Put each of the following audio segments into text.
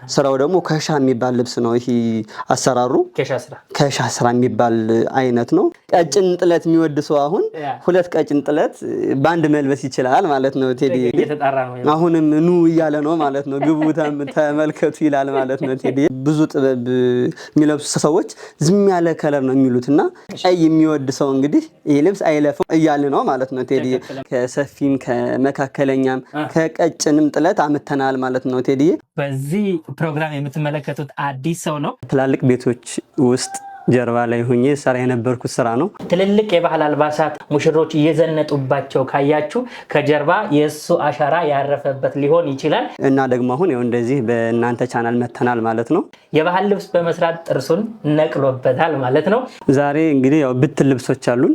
ስራው ደግሞ ከሻ የሚባል ልብስ ነው። ይሄ አሰራሩ ከሻ ስራ የሚባል አይነት ነው። ቀጭን ጥለት የሚወድ ሰው አሁን ሁለት ቀጭን ጥለት ባንድ መልበስ ይችላል ማለት ነው። ቴዲ አሁንም ኑ እያለ ነው ማለት ነው። ግቡ ተመልከቱ ይላል ማለት ነው። ቴዲ ብዙ ጥበብ የሚለብሱ ሰዎች ዝም ያለ ከለር ነው የሚሉትና ቀይ የሚወድ ሰው እንግዲህ ይሄ ልብስ አይለፈው እያለ ነው ማለት ነው። ቴዲ ከሰፊም ከመካከለኛም ከቀጭንም ጥለት አመተናል ማለት ነው። ቴዲ በዚህ ፕሮግራም የምትመለከቱት አዲስ ሰው ነው። ትላልቅ ቤቶች ውስጥ ጀርባ ላይ ሆኜ ሰራ የነበርኩት ስራ ነው። ትልልቅ የባህል አልባሳት ሙሽሮች እየዘነጡባቸው ካያችሁ ከጀርባ የሱ አሻራ ያረፈበት ሊሆን ይችላል። እና ደግሞ አሁን ያው እንደዚህ በእናንተ ቻናል መተናል ማለት ነው። የባህል ልብስ በመስራት ጥርሱን ነቅሎበታል ማለት ነው። ዛሬ እንግዲህ ያው ብትን ልብሶች አሉን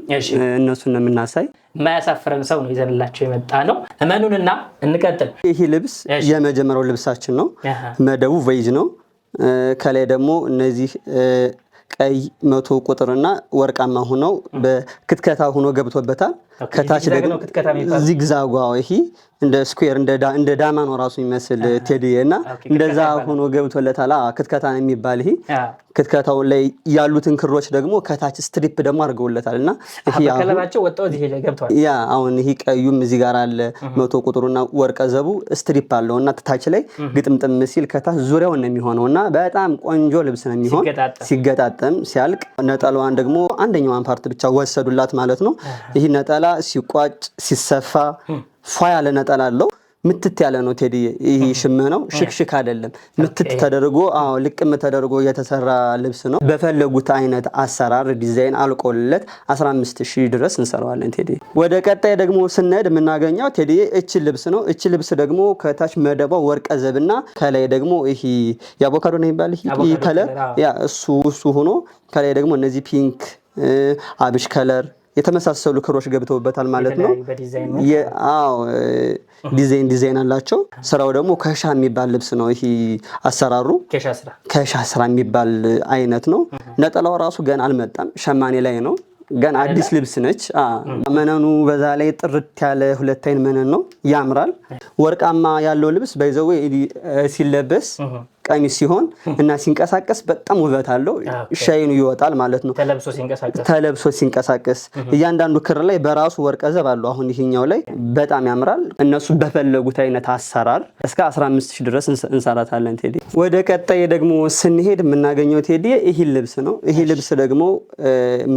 እነሱን ነው የምናሳይ። ማያሳፍረን ሰው ነው ይዘንላችሁ የመጣ ነው። እመኑንና እንቀጥል። ይሄ ልብስ የመጀመሪያው ልብሳችን ነው። መደቡ ቬጅ ነው። ከላይ ደግሞ እነዚህ ቀይ 100 ቁጥርና ወርቃማ ሆነው በክትከታ ሆኖ ገብቶበታል። ከታች ደግሞ ዚግዛግ ይሄ እንደ ስኩዌር እንደ ዳማ ነው ራሱ የሚመስል ቴዲና እንደዛ ሆኖ ገብቶለታል። ክትከታ ነው የሚባል ይሄ ክትከታው ላይ ያሉትን ክሮች ደግሞ ከታች ስትሪፕ ደግሞ አድርገውለታልና ይሄ ከለራቸው ወጣው እዚህ ላይ ገብቷል። ያ አሁን ይሄ ቀዩም እዚህ ጋር አለ 100 ቁጥሩና ወርቀ ዘቡ ስትሪፕ አለውና ታች ላይ ግጥምጥም ሲል ከታች ዙሪያው ነው የሚሆነውና በጣም ቆንጆ ልብስ ነው የሚሆን። ሲገጣጠም ሲያልቅ ነጠላዋን ደግሞ አንደኛዋን ፓርት ብቻ ወሰዱላት ማለት ነው። ይሄ ነጠላ ሲቋጭ ሲሰፋ ፏ ያለ ነጠላ አለው። ምትት ያለ ነው ቴዲ። ይሄ ሽመናው ሽክሽክ አይደለም። ምትት ተደርጎ ልቅም ተደርጎ የተሰራ ልብስ ነው። በፈለጉት አይነት አሰራር ዲዛይን አልቆለት 15000 ድረስ እንሰራዋለን ቴዲ። ወደ ቀጣይ ደግሞ ስንሄድ የምናገኘው ቴዲ እቺ ልብስ ነው። እቺ ልብስ ደግሞ ከታች መደቧ ወርቀ ዘብና ከላይ ደግሞ ይሄ ያቦካዶ ነው ይባል ይሄ ከለር ያ እሱ ሆኖ ከላይ ደግሞ እነዚህ ፒንክ አብሽ ከለር የተመሳሰሉ ክሮች ገብተውበታል ማለት ነው። ዲዛይን አላቸው። ስራው ደግሞ ከሻ የሚባል ልብስ ነው። ይሄ አሰራሩ ከሻ ስራ የሚባል አይነት ነው። ነጠላው ራሱ ገና አልመጣም፣ ሸማኔ ላይ ነው። ገና አዲስ ልብስ ነች። መነኑ በዛ ላይ ጥርት ያለ ሁለት አይን መነን ነው፣ ያምራል። ወርቃማ ያለው ልብስ ባይዘው ሲለበስ ቀሚስ ሲሆን እና ሲንቀሳቀስ በጣም ውበት አለው። ሻይኑ ይወጣል ማለት ነው። ተለብሶ ሲንቀሳቀስ እያንዳንዱ ክር ላይ በራሱ ወርቀ ዘብ አለው። አሁን ይሄኛው ላይ በጣም ያምራል። እነሱ በፈለጉት አይነት አሰራር እስከ 15000 ድረስ እንሰራታለን ቴዲ። ወደ ቀጣይ ደግሞ ስንሄድ የምናገኘው ቴዲ ይሄ ልብስ ነው። ይሄ ልብስ ደግሞ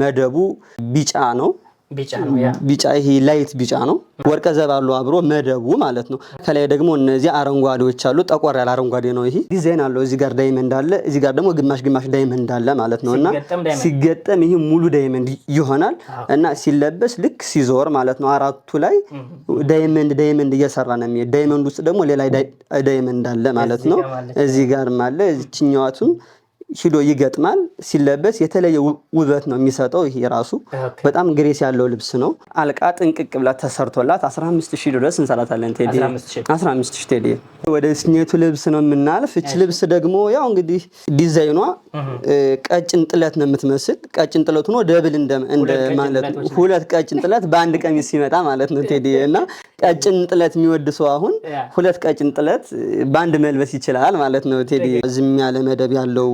መደቡ ቢጫ ነው። ቢጫ ይሄ ላይት ቢጫ ነው። ወርቀ ዘብ አለው አብሮ መደቡ ማለት ነው። ከላይ ደግሞ እነዚህ አረንጓዴዎች አሉ። ጠቆር ያለ አረንጓዴ ነው። ይሄ ዲዛይን አለው። እዚህ ጋር ዳይመንድ አለ፣ እዚህ ጋር ደግሞ ግማሽ ዳይመንድ አለ ማለት ነውና ሲገጠም ይሄ ሙሉ ዳይመንድ ይሆናል እና ሲለበስ ልክ ሲዞር ማለት ነው። አራቱ ላይ ዳይመንድ እየሰራ ነው የሚሄድ። ዳይመንድ ውስጥ ደግሞ ሌላ ዳይመንድ አለ ማለት ነው። እዚህ ጋርም አለ። እዚህኛዋቱም ሂዶ ይገጥማል። ሲለበስ የተለየ ውበት ነው የሚሰጠው። ይሄ ራሱ በጣም ግሬስ ያለው ልብስ ነው። አልቃ ጥንቅቅ ብላ ተሰርቶላት 15000 ድረስ እንሰራታለን ቴዲ። 15000 ቴዲ። ወደ ስኔቱ ልብስ ነው የምናልፍ። እቺ ልብስ ደግሞ ያው እንግዲህ ዲዛይኗ ቀጭን ጥለት ነው የምትመስል። ቀጭን ጥለት ሆኖ ደብል እንደ ማለት ሁለት ቀጭን ጥለት በአንድ ቀሚስ ሲመጣ ማለት ነው ቴዲ። እና ቀጭን ጥለት የሚወድ ሰው አሁን ሁለት ቀጭን ጥለት በአንድ መልበስ ይችላል ማለት ነው ቴዲ። ዝም ያለ መደብ ያለው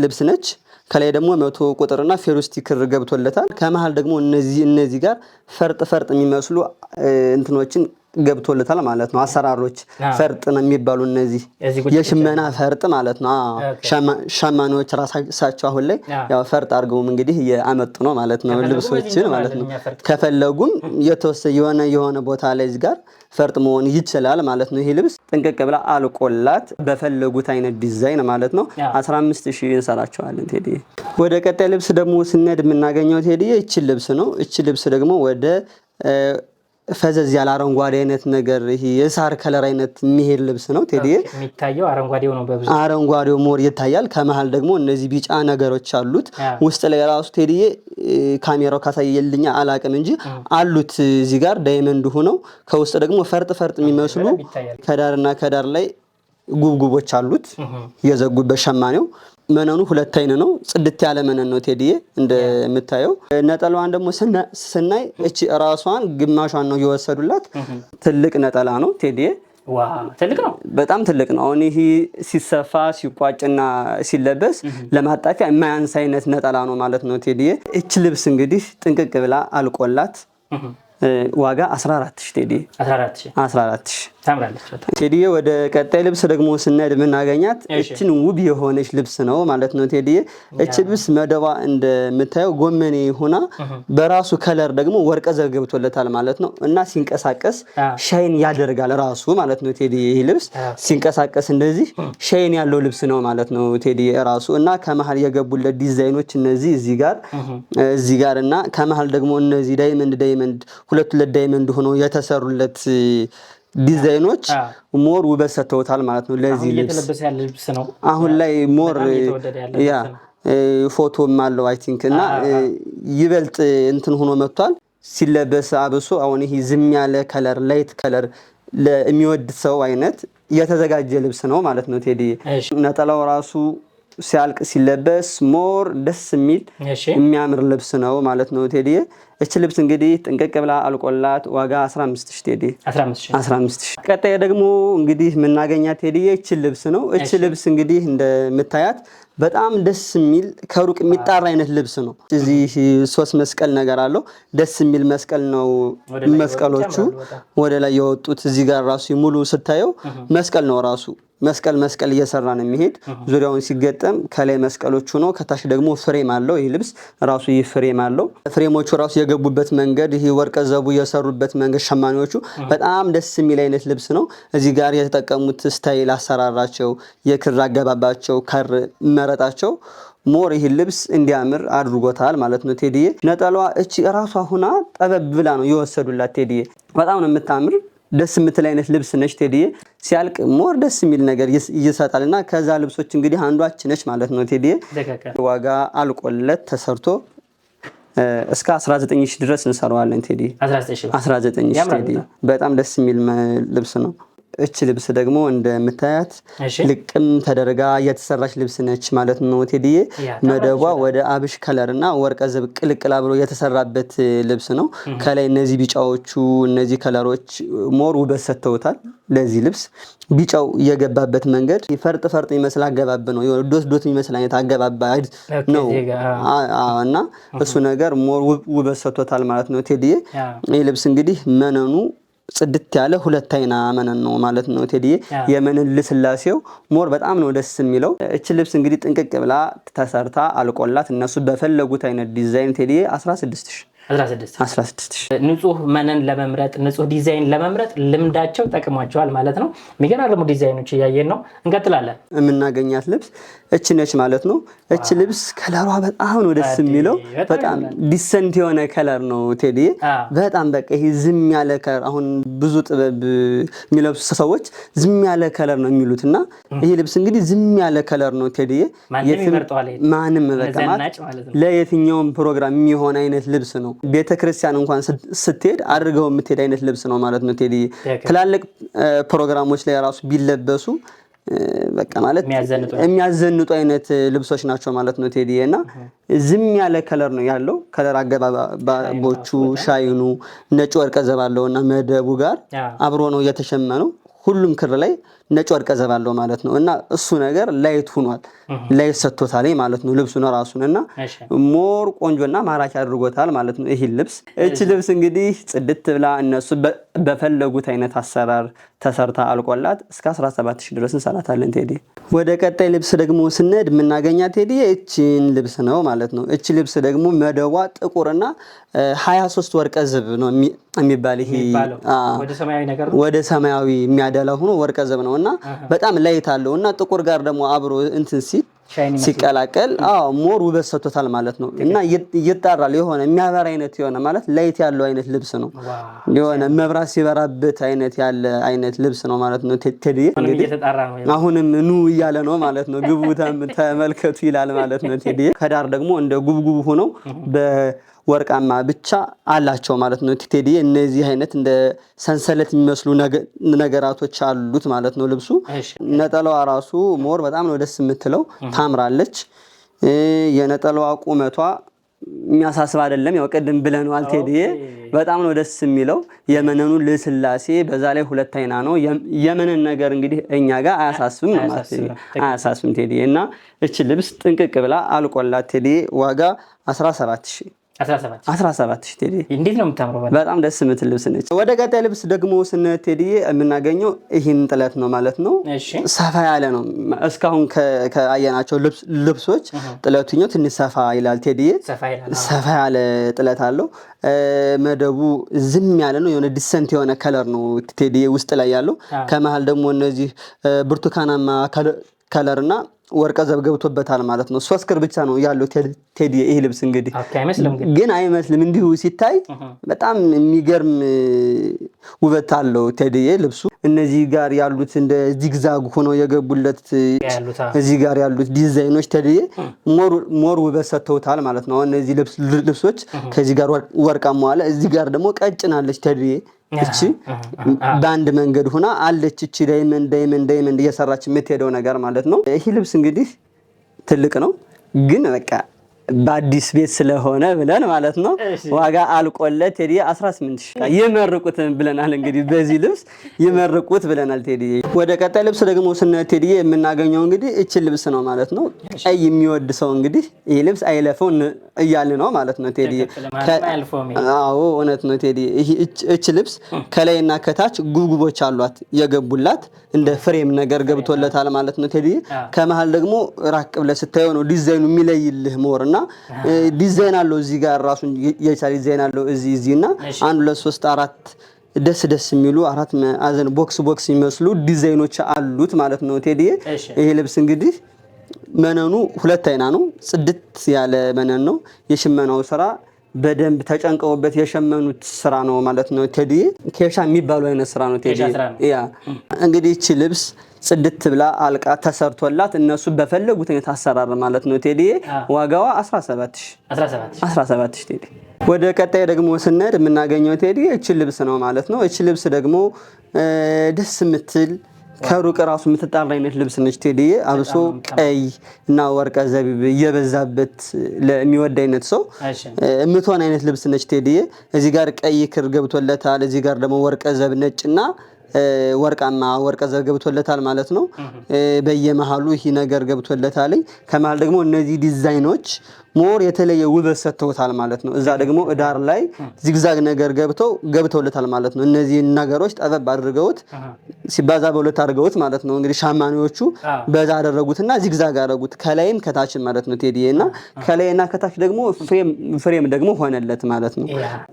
ልብስ ነች። ከላይ ደግሞ 100 ቁጥርና ፌሩስቲ ክር ገብቶለታል። ከመሃል ደግሞ እነዚህ ጋር ፈርጥ የሚመስሉ እንትኖችን ገብቶለታል ማለት ነው። አሰራሮች ፈርጥ ነው የሚባሉ እነዚህ የሽመና ፈርጥ ማለት ነው። ሸማኔዎች ራሳቸው አሁን ላይ ያው ፈርጥ አድርገውም እንግዲህ ያመጡ ነው ማለት ነው ልብሶችን ማለት ነው። ከፈለጉም የተወሰነ የሆነ ቦታ ላይ እዚህ ጋር ፈርጥ መሆን ይችላል ማለት ነው። ይሄ ልብስ ጥንቅቅ ብላ አልቆላት በፈለጉት አይነት ዲዛይን ማለት ነው 15000 እንሰራቸዋለን ቴዲ። ወደ ቀጣይ ልብስ ደግሞ ስንሄድ የምናገኘው ቴዲ እቺ ልብስ ነው። እቺ ልብስ ደግሞ ወደ ፈዘዝ ያለ አረንጓዴ አይነት ነገር ይሄ የሳር ከለር አይነት የሚሄድ ልብስ ነው ቴዲ። የሚታየው አረንጓዴው ነው በብዙ አረንጓዴው ሞር ይታያል። ከመሃል ደግሞ እነዚህ ቢጫ ነገሮች አሉት። ውስጥ ላይ ራሱ ቴዲ ካሜራው ካሳየልኛ አላቅም እንጂ አሉት እዚህ ጋር ዳይመንድ ሆነው ከውስጥ ደግሞ ፈርጥ የሚመስሉ ከዳርና ከዳር ላይ ጉብጉቦች አሉት የዘጉበት ሸማኔው። መነኑ ሁለት አይን ነው። ጽድት ያለ መነን ነው ቴዲ እንደምታየው። ነጠላዋን ደግሞ ስናይ እቺ ራሷን ግማሿን ነው የወሰዱላት። ትልቅ ነጠላ ነው ቴዲ። ዋው ትልቅ ነው በጣም ትልቅ ነው አሁን ይሄ ሲሰፋ ሲቋጭና ሲለበስ ለማጣፊያ የማያንስ አይነት ነጠላ ነው ማለት ነው ቴዲዬ እቺ ልብስ እንግዲህ ጥንቅቅ ብላ አልቆላት ዋጋ 14000 ቴዲ 14000 ታምራለች ቴዲዬ ወደ ቀጣይ ልብስ ደግሞ ስንሄድ ምናገኛት እቺን ውብ የሆነች ልብስ ነው ማለት ነው ቴዲዬ እቺ ልብስ መደባ እንደምታየው ጎመኔ ሆና በራሱ ከለር ደግሞ ወርቀ ዘብ ገብቶለታል ማለት ነው እና ሲንቀሳቀስ ሻይን ያደርጋል ራሱ ማለት ነው ቴዲዬ ይሄ ልብስ ሲንቀሳቀስ እንደዚህ ሻይን ያለው ልብስ ነው ማለት ነው ቴዲዬ ራሱ እና ከመሃል የገቡለት ዲዛይኖች እነዚህ እዚህ ጋርና ከመሃል ደግሞ እነዚህ ዳይመንድ ሁለት ለዳይመንድ ሆኖ የተሰሩለት ዲዛይኖች ሞር ውበት ሰጥተውታል ማለት ነው ለዚህ ልብስ ነው አሁን ላይ ሞር ያ ፎቶም አለው አይ ቲንክ እና ይበልጥ እንትን ሆኖ መጥቷል ሲለበስ አብሶ አሁን ይሄ ዝም ያለ ከለር ላይት ከለር ለሚወድ ሰው አይነት የተዘጋጀ ልብስ ነው ማለት ነው ቴዲ ነጠላው ራሱ ሲያልቅ ሲለበስ ሞር ደስ የሚል የሚያምር ልብስ ነው ማለት ነው ቴዲ እቺ ልብስ እንግዲህ ጥንቅቅ ብላ አልቆላት ዋጋ 15000 ቴዲ 15000 ቀጣይ ደግሞ እንግዲህ ምናገኛት ቴዲ እቺ ልብስ ነው እቺ ልብስ እንግዲህ እንደምታያት በጣም ደስ የሚል ከሩቅ የሚጣራ አይነት ልብስ ነው እዚህ ሶስት መስቀል ነገር አለው ደስ የሚል መስቀል ነው መስቀሎቹ ወደ ላይ የወጡት እዚህ ጋር ራሱ ሙሉ ስታየው መስቀል ነው ራሱ መስቀል እየሰራ ነው የሚሄድ ዙሪያውን ሲገጠም ከላይ መስቀሎቹ ነው ከታች ደግሞ ፍሬም አለው ይሄ ልብስ ራሱ ይሄ ፍሬም አለው ፍሬሞቹ ራሱ የገቡበት መንገድ ይሄ ወርቀ ዘቡ የሰሩበት መንገድ ሸማኔዎቹ በጣም ደስ የሚል አይነት ልብስ ነው እዚህ ጋር የተጠቀሙት ስታይል አሰራራቸው የክር አገባባቸው ከር መረጣቸው ሞር ይሄ ልብስ እንዲያምር አድርጎታል ማለት ነው ቴዲዬ ነጠላዋ እቺ ራሷ ሆና ጠበብ ብላ ነው የወሰዱላት ቴዲዬ በጣም ነው የምታምር ደስ የምትል አይነት ልብስ ነች ቴዲዬ ሲያልቅ ሞር ደስ የሚል ነገር ይሰጣልና ከዛ ልብሶች እንግዲህ አንዷች ነች ማለት ነው ቴዲዬ ዋጋ አልቆለት ተሰርቶ እስከ 19000 ድረስ እንሰራዋለን ቴዲ 19000 ቴዲ በጣም ደስ የሚል ልብስ ነው እቺ ልብስ ደግሞ እንደምታያት ልቅም ተደረጋ የተሰራች ልብስ ነች ማለት ነው ቴዲዬ መደቧ ወደ አብሽ ከለርና ወርቀ ዘብ ቅልቅላ ብሎ የተሰራበት ልብስ ነው ከላይ እነዚህ ቢጫዎቹ እነዚህ ከለሮች ሞር ውበት ሰጥተውታል ለዚህ ልብስ ቢጫው የገባበት መንገድ ፈርጥ ይመስል አገባብ ነው ዶት ይመስል አይነት አገባብ ነው እና እሱ ነገር ሞር ውበት ሰጥቶታል ማለት ነው ቴዲዬ ይሄ ልብስ እንግዲህ መነኑ ጽድት ያለ ሁለት አይና መነን ነው ማለት ነው ቴዲዬ የመነን ልስላሴው ሞር በጣም ነው ደስ የሚለው እቺ ልብስ እንግዲህ ጥንቅቅ ብላ ተሰርታ አልቆላት እነሱ በፈለጉት አይነት ዲዛይን ቴዲዬ 16000 ንጹህ መነን ለመምረጥ ንጹህ ዲዛይን ለመምረጥ ልምዳቸው ጠቅሟቸዋል ማለት ነው የሚገራርሙ ዲዛይኖች ያያየን ነው እንቀጥላለን የምናገኛት ልብስ እቺ ነች ማለት ነው እቺ ልብስ ከለሯ በጣም ነው ደስ የሚለው በጣም ዲሰንት የሆነ ከለር ነው ቴዲዬ በጣም በቃ ይሄ ዝም ያለ ከለር አሁን ብዙ ጥበብ የሚለብሱ ሰዎች ዝም ያለ ከለር ነው የሚሉትና ይሄ ልብስ እንግዲህ ዝም ያለ ከለር ነው ቴዲዬ ማንም በቃ ለየትኛውም ፕሮግራም የሚሆን አይነት ልብስ ነው ቤተክርስቲያን እንኳን ስትሄድ አድርገው የምትሄድ አይነት ልብስ ነው ማለት ነው ቴዲዬ ትላልቅ ፕሮግራሞች ላይ ራሱ ቢለበሱ በቃ ማለት የሚያዘንጡ አይነት ልብሶች ናቸው ማለት ነው ቴዲዬ እና ዝም ያለ ከለር ነው ያለው ከለር አገባቦቹ ሻይኑ ነጭ ወርቀ ዘብ አለውና መደቡ ጋር አብሮ ነው የተሸመነው ሁሉም ክር ላይ ነጭ ወርቀ ዘብ አለው ማለት ነው እና እሱ ነገር ላይት ሆኗል ላይት ሰጥቶታል ማለት ነው ልብሱን ራሱንና ሞር ቆንጆና ማራኪ አድርጎታል ማለት ነው ይሄ ልብስ እቺ ልብስ እንግዲህ ጽድት ብላ እነሱ በፈለጉት አይነት አሰራር ተሰርታ አልቆላት እስከ 17000 ድረስ እንሰራታለን ቴዲ ወደ ቀጣይ ልብስ ደግሞ ስንሄድ ምናገኛት ቴዲ እቺን ልብስ ነው ማለት ነው እቺ ልብስ ደግሞ መደቧ ጥቁርና 23 ወርቀ ዘብ ነው የሚባል ይሄ ወደ ሰማያዊ የሚያደላ ሆኖ ወርቀ ዘብ ነውና በጣም ላይት አለውና ጥቁር ጋር ደግሞ አብሮ እንትን ሲቀላቀል ሞር ውበት ሰጥቶታል ማለት ነው እና ይጣራል የሆነ የሚያበራ አይነት የሆነ ማለት ላይት ያለው አይነት ልብስ ነው የሆነ መብራት ሲበራበት አይነት ያለ አይነት ልብስ ነው ማለት ነው ቴዲ እንግዲህ አሁንም ኑ ይያለ ነው ማለት ነው ግቡ ተመልከቱ ይላል ማለት ነው ቴዲ ከዳር ደግሞ እንደ ጉብጉብ ሆኖ በወርቃማ ብቻ አላቸው ማለት ነው ቴዲ እነዚህ አይነት እንደ ሰንሰለት የሚመስሉ ነገራቶች አሉት ማለት ነው ልብሱ ነጠላዋ ራሱ ሞር በጣም ነው ደስ የምትለው ታምራለች የነጠላዋ ቁመቷ የሚያሳስብ አይደለም። ያው ቅድም ብለናል ቴዲዬ በጣም ነው ደስ የሚለው የመነኑ ልስላሴ፣ በዛ ላይ ሁለት አይና ነው። የመነን ነገር እንግዲህ እኛ ጋር አያሳስብም ነው ማለት አያሳስብም ቴዲዬ። እና እቺ ልብስ ጥንቅቅ ብላ አልቆላት ቴዲዬ ዋጋ 17000 17 ቴዲዬ። እንዴት ነው የምታምረው! በጣም ደስ የምትል ልብስ ነች። ወደ ቀጣይ ልብስ ደግሞ ስንሄድ ቴዲዬ የምናገኘው ይህን ጥለት ነው ማለት ነው። ሰፋ ያለ ነው። እስካሁን ከአየናቸው ልብሶች ጥለቱኛው ትንሽ ሰፋ ይላል ቴዲዬ። ሰፋ ያለ ጥለት አለው። መደቡ ዝም ያለ ነው። የሆነ ዲሰንት የሆነ ከለር ነው ቴዲዬ ውስጥ ላይ ያለው። ከመሃል ደግሞ እነዚህ ብርቱካናማ ከለርና ወርቀ ዘብ ገብቶበታል ማለት ነው። 3 ክር ብቻ ነው ያለው ቴዲዬ። ይሄ ልብስ እንግዲህ ግን አይመስልም እንዲሁ ሲታይ በጣም የሚገርም ውበት አለው ቴዲዬ ልብሱ። እነዚህ ጋር ያሉት እንደ ዚግዛግ ሆነው የገቡለት እዚህ ጋር ያሉት ዲዛይኖች ቴዲዬ ሞር ውበት ሰጥተውታል ማለት ነው። እነዚህ ልብሶች ከዚህ ጋር ወርቃማ አለ፣ እዚህ ጋር ደግሞ ቀጭናለች ቴዲዬ። እቺ በአንድ መንገድ ሆና አለች። እቺ ዳይመንድ እየሰራች የምትሄደው ነገር ማለት ነው። ይሄ ልብስ እንግዲህ ትልቅ ነው ግን በቃ በአዲስ ቤት ስለሆነ ብለን ማለት ነው ዋጋ አልቆለት ቴዲዬ 18000 ይመርቁት ብለናል። እንግዲህ በዚህ ልብስ ይመርቁት ብለናል ቴዲዬ። ወደ ቀጣይ ልብስ ደግሞ ስንሄድ ቴዲዬ የምናገኘው እንግዲህ እቺ ልብስ ነው ማለት ነው። ቀይ የሚወድ ሰው እንግዲህ ይሄ ልብስ አይለፈው እያልን ነው ማለት ነው ቴዲዬ። አዎ እውነት ነው ቴዲዬ። እቺ ልብስ ከላይና ከታች ጉብጉቦች አሏት የገቡላት እንደ ፍሬም ነገር ገብቶለታል ማለት ነው ቴዲዬ። ከመሃል ደግሞ ራቅ ብለህ ስታየው ነው ዲዛይኑ የሚለይልህ ሞርና ዲዛይን አለው። እዚህ ጋር ራሱን የቻለ ዲዛይን አለው እዚህና 1 2 3 4 ደስ የሚሉ 4 ማዕዘን ቦክስ የሚመስሉ ዲዛይኖች አሉት ማለት ነው ቴዲዬ። ይሄ ልብስ እንግዲህ መነኑ ሁለት አይና ነው። ጽድት ያለ መነን ነው። የሽመናው ስራ በደንብ ተጨንቀውበት የሸመኑት ስራ ነው ማለት ነው ቴዲዬ። ኬሻ የሚባለው አይነት ስራ ነው ቴዲዬ። ያ እንግዲህ እቺ ልብስ ጽድት ብላ አልቃ ተሰርቶላት እነሱ በፈለጉት አይነት አሰራር ማለት ነው ቴዲዬ። ዋጋዋ 17000 ቴዲዬ። ወደ ቀጣይ ደግሞ ስንሄድ የምናገኘው ቴዲዬ እቺ ልብስ ነው ማለት ነው። እቺ ልብስ ደግሞ ደስ የምትል ከሩቅ ራሱ የምትጣራ አይነት ልብስ ነች ቴዲዬ። አብሶ ቀይ እና ወርቀ ዘቢብ እየበዛበት ለሚወድ አይነት ሰው የምትሆን አይነት ልብስ ነች ቴዲዬ። እዚህ ጋር ቀይ ክር ገብቶለታል። እዚህ ጋር ደግሞ ወርቀ ዘብ ነጭና ወርቃማ ወርቀ ዘብ ገብቶለታል ማለት ነው። በየመሃሉ ይሄ ነገር ገብቶለታል። ከመሃል ደግሞ እነዚህ ዲዛይኖች ሞር የተለየ ውበት ሰጥተውታል ማለት ነው። እዛ ደግሞ ዳር ላይ ዚግዛግ ነገር ገብተውለታል ማለት ነው። እነዚህ ነገሮች ጠበብ አድርገውት ሲባዛ በሁለት አድርገውት ማለት ነው። እንግዲህ ሻማኔዎቹ በዛ አደረጉትና ዚግዛግ አደረጉት ከላይም ከታችም ማለት ነው ቴዲዬና ከላይና ከታች ደግሞ ፍሬም ደግሞ ሆነለት ማለት ነው።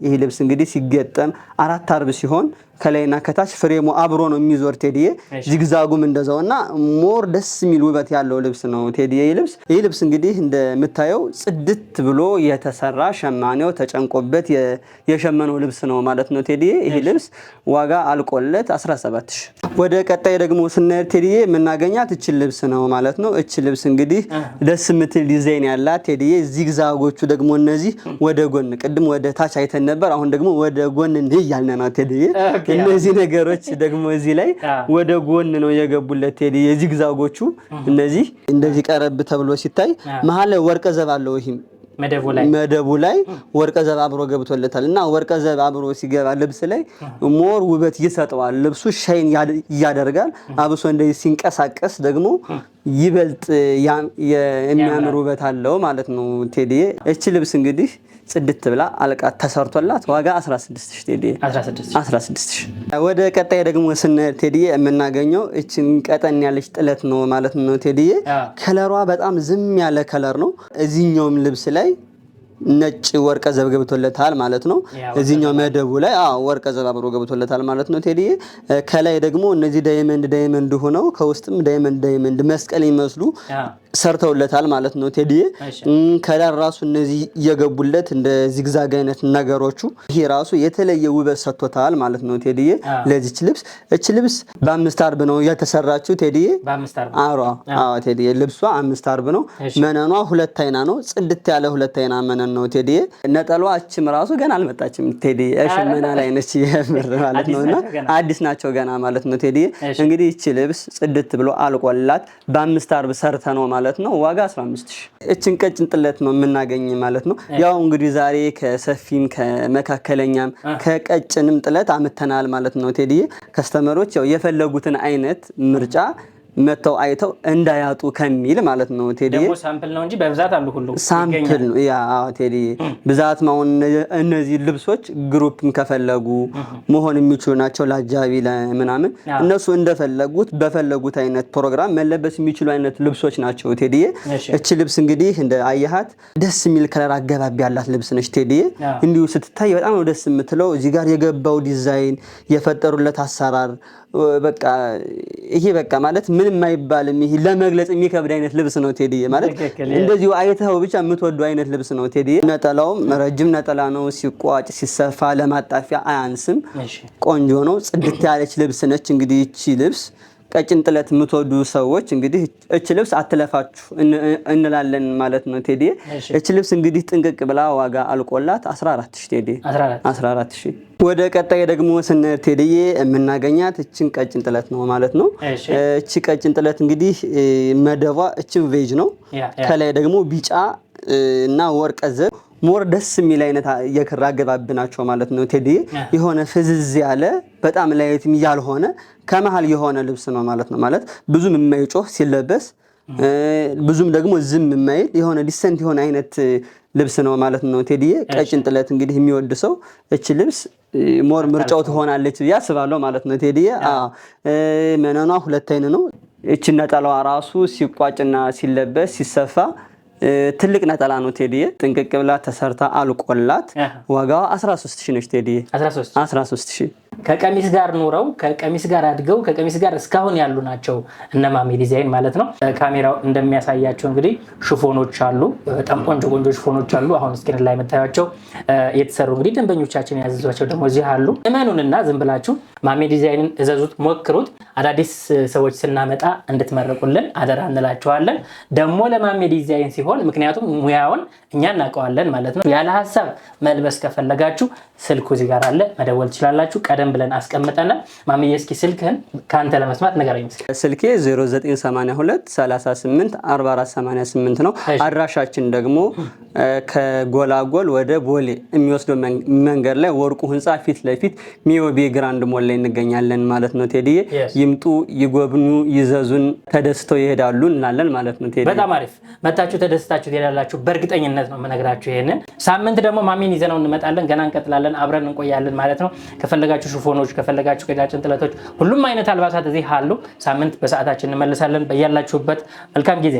ይሄ ልብስ እንግዲህ ሲገጠም 4 አርብ ሲሆን ከላይና ከታች ፍሬሙ አብሮ ነው የሚዞር ቴዲዬ። ዚግዛጉም እንደዛውና ሞር ደስ የሚል ውበት ያለው ልብስ ነው ቴዲዬ ልብስ። ይሄ ልብስ እንግዲህ እንደምታየው ጽድት ብሎ የተሰራ ሸማኔው ተጨንቆበት የሸመነው ልብስ ነው ማለት ነው ቴዲዬ። ይሄ ልብስ ዋጋ አልቆለት 17000። ወደ ቀጣይ ደግሞ ስንሄድ ቴዲዬ የምናገኛት እቺ ልብስ ነው ማለት ነው። እቺ ልብስ እንግዲህ ደስ የምትል ዲዛይን ያላት ቴዲዬ። ዚግዛጎቹ ደግሞ እነዚህ ወደ ጎን ቅድም ወደ ታች አይተን ነበር። አሁን ደግሞ ወደ ጎን እያልን ነው ቴዲዬ። እነዚህ ነገሮች ደግሞ እዚህ ላይ ወደ ጎን ነው የገቡለት ቴዲዬ። ዚግዛጎቹ እነዚህ እንደዚህ ቀረብ ተብሎ ሲታይ መሃል ላይ ወርቀ ዘብ አለው። ይሄም መደቡ ላይ ወርቀ ዘብ አብሮ ገብቶለታል እና ወርቀ ዘብ አብሮ ሲገባ ልብስ ላይ ሞር ውበት ይሰጠዋል። ልብሱ ሻይን ያደርጋል። አብሶ እንደዚህ ሲንቀሳቀስ ደግሞ ይበልጥ የሚያምር ውበት አለው ማለት ነው ቴዲዬ። እቺ ልብስ እንግዲህ ጽድት ብላ አልቃ ተሰርቶላት ዋጋ 16000 ቴዲዬ 16000። ወደ ቀጣይ ደግሞ ስንሄድ ቴዲዬ የምናገኘው እቺን ቀጠን ያለች ጥለት ነው ማለት ነው ቴዲዬ። ከለሯ በጣም ዝም ያለ ከለር ነው። እዚህኛውም ልብስ ላይ ነጭ ወርቀ ዘብ ገብቶለታል ማለት ነው። እዚህኛው መደቡ ላይ ወርቀ ዘብ አብሮ ገብቶለታል ማለት ነው ቴዲዬ። ከላይ ደግሞ እነዚህ ዳይመንድ ሆነው ከውስጥም ዳይመንድ መስቀል ይመስሉ ሰርተውለታል ማለት ነው ቴዲዬ። ከዳር ራሱ እነዚህ እየገቡለት እንደ ዚግዛግ አይነት ነገሮቹ ይሄ ራሱ የተለየ ውበት ሰጥቶታል ማለት ነው ቴዲዬ ለዚች ልብስ። እቺ ልብስ በ5 አርብ ነው የተሰራችው ቴዲዬ። ቴዲዬ ልብሷ 5 አርብ ነው። መነኗ ሁለት አይና ነው። ጽድት ያለ ሁለት አይና መነን ሆነን ነው ቴዲ። ነጠላዋችም ራሱ ገና አልመጣችም ቴዲ፣ ሽመና ላይ ነች የምር ማለት ነውና አዲስ ናቸው ገና ማለት ነው ቴዲ። እንግዲህ እቺ ልብስ ጽድት ብሎ አልቆላት በ5 አርብ ሰርተ ነው ማለት ነው። ዋጋ 15000። እችን ቀጭን ጥለት ነው የምናገኝ ማለት ነው። ያው እንግዲህ ዛሬ ከሰፊም ከመካከለኛም ከቀጭንም ጥለት አምተናል ማለት ነው ቴዲ። ከስተመሮች ያው የፈለጉትን አይነት ምርጫ መተው አይተው እንዳያጡ ከሚል ማለት ነው ቴዲ። ደግሞ ሳምፕል ነው እንጂ በብዛት አሉ ሁሉ ሳምፕል ነው ያ ቴዲ። ብዛት ነው እነዚህ ልብሶች ግሩፕም ከፈለጉ መሆን የሚችሉ ናቸው። ላጃቢ ለምናምን እነሱ እንደፈለጉት በፈለጉት አይነት ፕሮግራም መለበስ የሚችሉ አይነት ልብሶች ናቸው ቴዲ። እቺ ልብስ እንግዲህ እንደ አያሃት ደስ የሚል ከለር አገባብ ያላት ልብስ ነች ቴዲ። እንዲሁ ስትታይ በጣም ነው ደስ የምትለው። እዚህ ጋር የገባው ዲዛይን የፈጠሩለት አሰራር በቃ ይሄ በቃ ማለት ምንም አይባልም። ይሄ ለመግለጽ የሚከብድ አይነት ልብስ ነው ቴዲ ማለት እንደዚሁ አይተው ብቻ የምትወዱ አይነት ልብስ ነው ቴዲ። ነጠላውም ረጅም ነጠላ ነው። ሲቋጭ ሲሰፋ ለማጣፊያ አያንስም። ቆንጆ ነው። ጽድት ያለች ልብስ ነች። እንግዲህ እቺ ልብስ ቀጭን ጥለት የምትወዱ ሰዎች እንግዲህ እቺ ልብስ አትለፋችሁ እንላለን ማለት ነው ቴዲ። እቺ ልብስ እንግዲህ ጥንቅቅ ብላ ዋጋ አልቆላት 14000 ቴዲ 14000። ወደ ቀጣይ ደግሞ ስንሄድ ቴዲዬ የምናገኛት እቺን ቀጭን ጥለት ነው ማለት ነው። እቺ ቀጭን ጥለት እንግዲህ መደቧ እቺን ቬጅ ነው። ከላይ ደግሞ ቢጫ እና ወርቀ ዘብ ሞር ደስ የሚል አይነት የክር አገባብ ናቸው ማለት ነው ቴዲ። የሆነ ፍዝዝ ያለ በጣም ላይትም ያልሆነ ከመሃል የሆነ ልብስ ነው ማለት ነው። ማለት ብዙም የማይጮህ ሲለበስ ብዙም ደግሞ ዝም የማይል የሆነ ዲሰንት የሆነ አይነት ልብስ ነው ማለት ነው ቴዲ። ቀጭን ጥለት እንግዲህ የሚወድ ሰው እቺ ልብስ ሞር ምርጫው ትሆናለች ያስባለው ማለት ነው ቴዲ። መነኗ ሁለት አይን ነው። እቺ ነጠላዋ ራሱ ሲቋጭና ሲለበስ ሲሰፋ ትልቅ ነጠላ ነው ቴዲ። ጥንቅቅ ብላ ተሰርታ አልቆላት ዋጋዋ 13000 ነች ቴዲ። 13000 ከቀሚስ ጋር ኑረው ከቀሚስ ጋር አድገው ከቀሚስ ጋር እስካሁን ያሉ ናቸው እነ ማሜ ዲዛይን ማለት ነው። ካሜራው እንደሚያሳያቸው እንግዲህ ሽፎኖች አሉ። በጣም ቆንጆ ሽፎኖች አሉ። አሁን ስክሪን ላይ መታያቸው የተሰሩ እንግዲህ ደንበኞቻችን ያዘዟቸው ደግሞ እዚህ አሉ። እመኑንና ዝም ብላችሁ ማሜ ዲዛይንን እዘዙት፣ ሞክሩት። አዳዲስ ሰዎች ስናመጣ እንድትመረቁልን አደራ እንላችኋለን። ደግሞ ለማሜ ዲዛይን ሲሆን ምክንያቱም ሙያውን እኛ እናውቀዋለን ማለት ነው። ያለ ሀሳብ መልበስ ከፈለጋችሁ ስልኩ እዚህ ጋር አለ፣ መደወል ትችላላችሁ። ቀደም ብለን አስቀምጠናል። ማሜ እስኪ ስልክህን ካንተ ለመስማት ንገረኝ። ስልኬ 0982 38 4488 ነው። አድራሻችን ደግሞ ከጎላጎል ወደ ቦሌ የሚወስደው መንገድ ላይ ወርቁ ህንጻ ፊት ለፊት ሚዮቢ ግራንድ ሞል ላይ እንገኛለን ማለት ነው ቴዲ። ይምጡ፣ ይጎብኙ፣ ይዘዙን፣ ተደስተው ይሄዳሉ እንላለን ማለት ነው ቴዲ። በጣም አሪፍ መጣችሁ ተደስታችሁ ትሄዳላችሁ በእርግጠኝነት ነው የምነግራችሁ። ይሄንን ሳምንት ደግሞ ማሜን ይዘነው እንመጣለን። ገና እንቀጥላለን፣ አብረን እንቆያለን ማለት ነው። ከፈለጋችሁ ሽፎኖች፣ ከፈለጋችሁ ቀጫጭን ጥለቶች፣ ሁሉም አይነት አልባሳት እዚህ አሉ። ሳምንት በሰዓታችን እንመለሳለን። በያላችሁበት መልካም ጊዜ